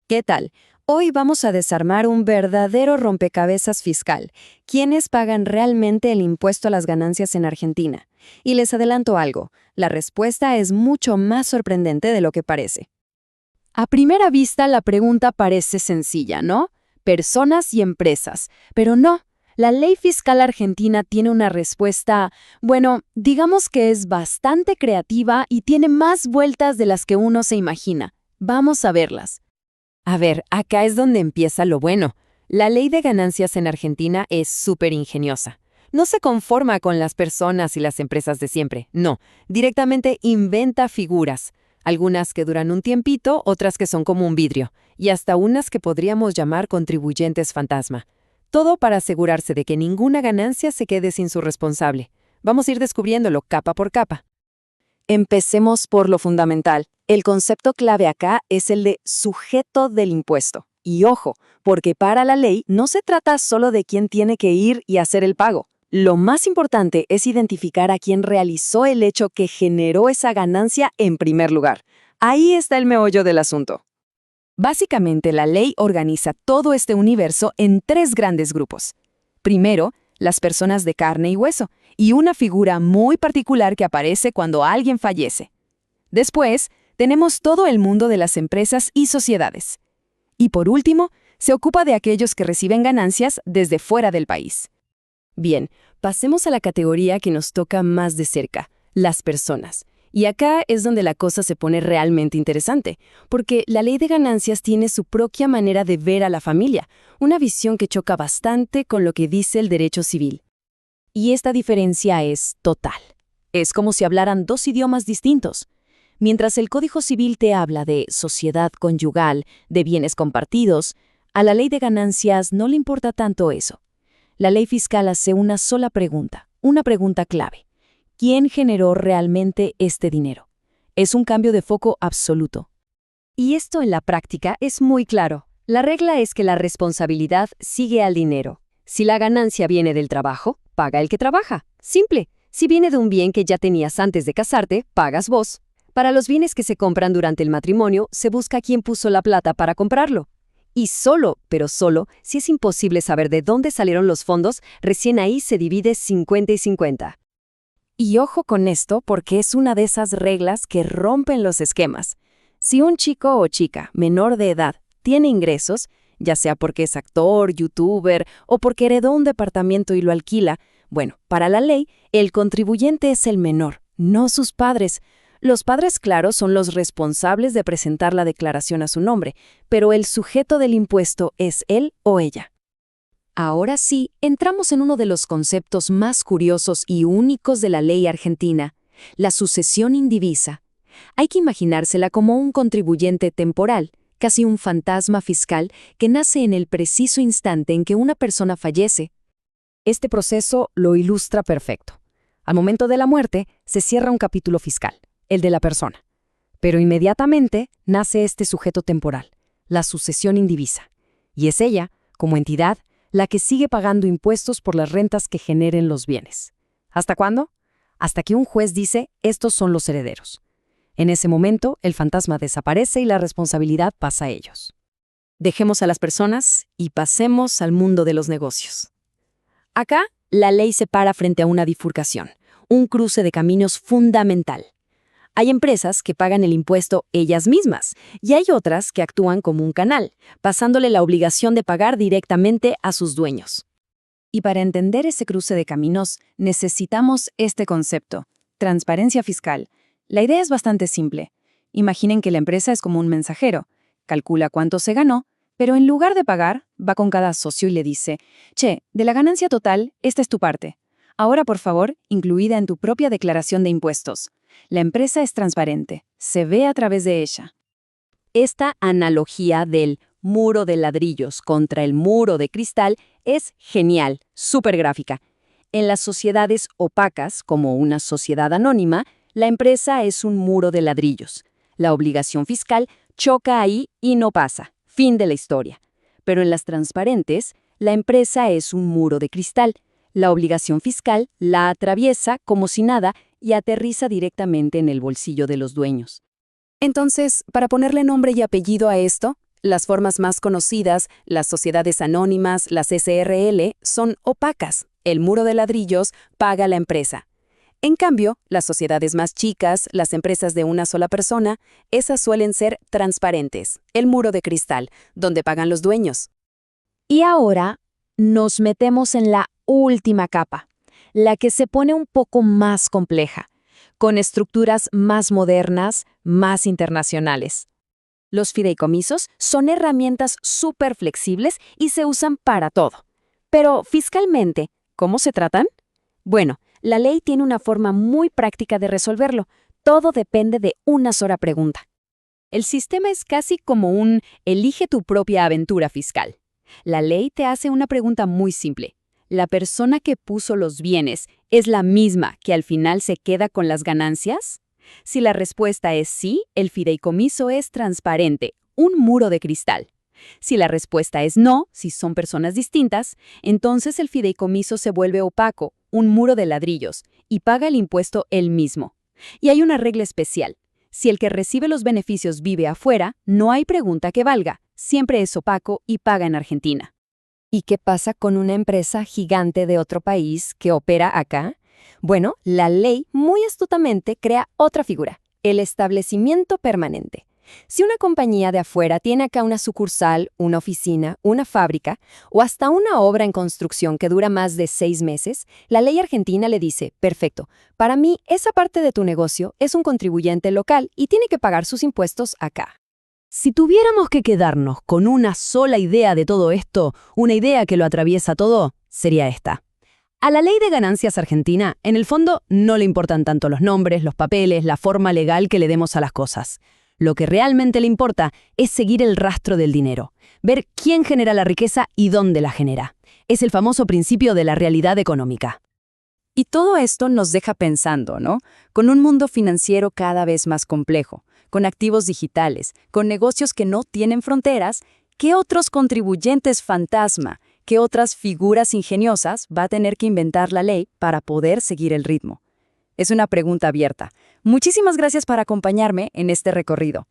¿Qué tal? Hoy vamos a desarmar un verdadero rompecabezas fiscal. ¿Quiénes pagan realmente el impuesto a las ganancias en Argentina? Y les adelanto algo, la respuesta es mucho más sorprendente de lo que parece. A primera vista la pregunta parece sencilla, ¿no? Personas y empresas. Pero no, la ley fiscal argentina tiene una respuesta, bueno, digamos que es bastante creativa y tiene más vueltas de las que uno se imagina. Vamos a verlas. A ver, acá es donde empieza lo bueno. La ley de ganancias en Argentina es súper ingeniosa. No se conforma con las personas y las empresas de siempre, no. Directamente inventa figuras. Algunas que duran un tiempito, otras que son como un vidrio, y hasta unas que podríamos llamar contribuyentes fantasma. Todo para asegurarse de que ninguna ganancia se quede sin su responsable. Vamos a ir descubriéndolo capa por capa. Empecemos por lo fundamental. El concepto clave acá es el de sujeto del impuesto. Y ojo, porque para la ley no se trata solo de quién tiene que ir y hacer el pago. Lo más importante es identificar a quién realizó el hecho que generó esa ganancia en primer lugar. Ahí está el meollo del asunto. Básicamente, la ley organiza todo este universo en tres grandes grupos. Primero, las personas de carne y hueso, y una figura muy particular que aparece cuando alguien fallece. Después, tenemos todo el mundo de las empresas y sociedades. Y por último, se ocupa de aquellos que reciben ganancias desde fuera del país. Bien, pasemos a la categoría que nos toca más de cerca, las personas. Y acá es donde la cosa se pone realmente interesante, porque la ley de ganancias tiene su propia manera de ver a la familia, una visión que choca bastante con lo que dice el derecho civil. Y esta diferencia es total. Es como si hablaran dos idiomas distintos. Mientras el Código Civil te habla de sociedad conyugal, de bienes compartidos, a la ley de ganancias no le importa tanto eso. La ley fiscal hace una sola pregunta, una pregunta clave. ¿Quién generó realmente este dinero? Es un cambio de foco absoluto. Y esto en la práctica es muy claro. La regla es que la responsabilidad sigue al dinero. Si la ganancia viene del trabajo, paga el que trabaja. Simple. Si viene de un bien que ya tenías antes de casarte, pagas vos. Para los bienes que se compran durante el matrimonio, se busca quién puso la plata para comprarlo. Y solo, pero solo, si es imposible saber de dónde salieron los fondos, recién ahí se divide 50 y 50. Y ojo con esto porque es una de esas reglas que rompen los esquemas. Si un chico o chica menor de edad tiene ingresos, ya sea porque es actor, youtuber o porque heredó un departamento y lo alquila, bueno, para la ley, el contribuyente es el menor, no sus padres. Los padres, claro, son los responsables de presentar la declaración a su nombre, pero el sujeto del impuesto es él o ella. Ahora sí, entramos en uno de los conceptos más curiosos y únicos de la ley argentina, la sucesión indivisa. Hay que imaginársela como un contribuyente temporal, casi un fantasma fiscal que nace en el preciso instante en que una persona fallece. Este proceso lo ilustra perfecto. Al momento de la muerte, se cierra un capítulo fiscal, el de la persona. Pero inmediatamente nace este sujeto temporal, la sucesión indivisa. Y es ella, como entidad, la que sigue pagando impuestos por las rentas que generen los bienes. ¿Hasta cuándo? Hasta que un juez dice, estos son los herederos. En ese momento, el fantasma desaparece y la responsabilidad pasa a ellos. Dejemos a las personas y pasemos al mundo de los negocios. Acá, la ley se para frente a una bifurcación, un cruce de caminos fundamental. Hay empresas que pagan el impuesto ellas mismas y hay otras que actúan como un canal, pasándole la obligación de pagar directamente a sus dueños. Y para entender ese cruce de caminos, necesitamos este concepto, transparencia fiscal. La idea es bastante simple. Imaginen que la empresa es como un mensajero, calcula cuánto se ganó, pero en lugar de pagar, va con cada socio y le dice, «Che, de la ganancia total, esta es tu parte. Ahora, por favor, incluida en tu propia declaración de impuestos». La empresa es transparente, se ve a través de ella. Esta analogía del muro de ladrillos contra el muro de cristal es genial, súper gráfica. En las sociedades opacas, como una sociedad anónima, la empresa es un muro de ladrillos. La obligación fiscal choca ahí y no pasa. Fin de la historia. Pero en las transparentes, la empresa es un muro de cristal. La obligación fiscal la atraviesa como si nada y aterriza directamente en el bolsillo de los dueños. Entonces, para ponerle nombre y apellido a esto, Las formas más conocidas, las sociedades anónimas, las SRL, son opacas. El muro de ladrillos paga la empresa. En cambio, las sociedades más chicas, las empresas de una sola persona, esas suelen ser transparentes, el muro de cristal, donde pagan los dueños. Y ahora nos metemos en la última capa, la que se pone un poco más compleja, con estructuras más modernas, más internacionales. Los fideicomisos son herramientas súper flexibles y se usan para todo. Pero fiscalmente, ¿cómo se tratan? Bueno, la ley tiene una forma muy práctica de resolverlo. Todo depende de una sola pregunta. El sistema es casi como un elige tu propia aventura fiscal. La ley te hace una pregunta muy simple. ¿La persona que puso los bienes es la misma que al final se queda con las ganancias? Si la respuesta es sí, el fideicomiso es transparente, un muro de cristal. Si la respuesta es no, si son personas distintas, entonces el fideicomiso se vuelve opaco, un muro de ladrillos, y paga el impuesto él mismo. Y hay una regla especial. Si el que recibe los beneficios vive afuera, no hay pregunta que valga. Siempre es opaco y paga en Argentina. ¿Y qué pasa con una empresa gigante de otro país que opera acá? Bueno, la ley muy astutamente crea otra figura, el establecimiento permanente. Si una compañía de afuera tiene acá una sucursal, una oficina, una fábrica o hasta una obra en construcción que dura más de 6 meses, la ley argentina le dice, perfecto, para mí esa parte de tu negocio es un contribuyente local y tiene que pagar sus impuestos acá. Si tuviéramos que quedarnos con una sola idea de todo esto, una idea que lo atraviesa todo, sería esta. A la ley de ganancias argentina, en el fondo, no le importan tanto los nombres, los papeles, la forma legal que le demos a las cosas. Lo que realmente le importa es seguir el rastro del dinero, ver quién genera la riqueza y dónde la genera. Es el famoso principio de la realidad económica. Y todo esto nos deja pensando, ¿no? Con un mundo financiero cada vez más complejo, con activos digitales, con negocios que no tienen fronteras, ¿qué otros contribuyentes fantasma, qué otras figuras ingeniosas va a tener que inventar la ley para poder seguir el ritmo? Es una pregunta abierta. Muchísimas gracias por acompañarme en este recorrido.